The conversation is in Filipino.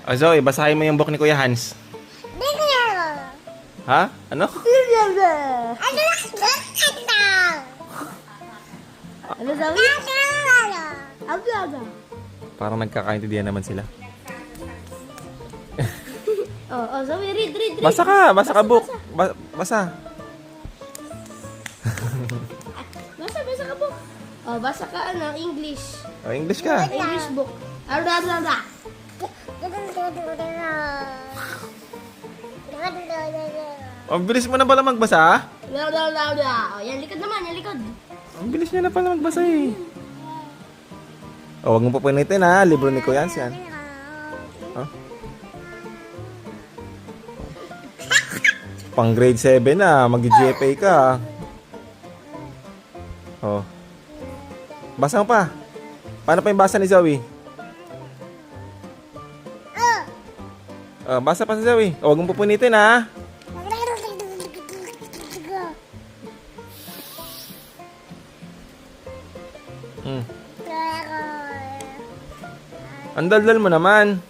O Zoe, basahin mo yung book ni Kuya Hans. Ha? Ano? Ano sabi? Parang nagkakaintindihan naman sila. Oh, sabi, read. Basa ka book. Basa. Basa ka book. Oh, basa ka English. O, English ka. English book. Blah. Ang bilis mo na pala magbasa. Blah. Oh, yan likod naman, yan likod. Ang bilis niya na pala magbasa eh. O, huwag mo papunitin ha. Libro ni Kuya Hans yan. Oh. Pang grade 7 na. Mag-GFA ka. Oh. Basa mo pa. Paano pa yung basa ni Zoe? Basa pa si Zoe. O, huwag mong pupunitin ha. Ang daldal mo naman.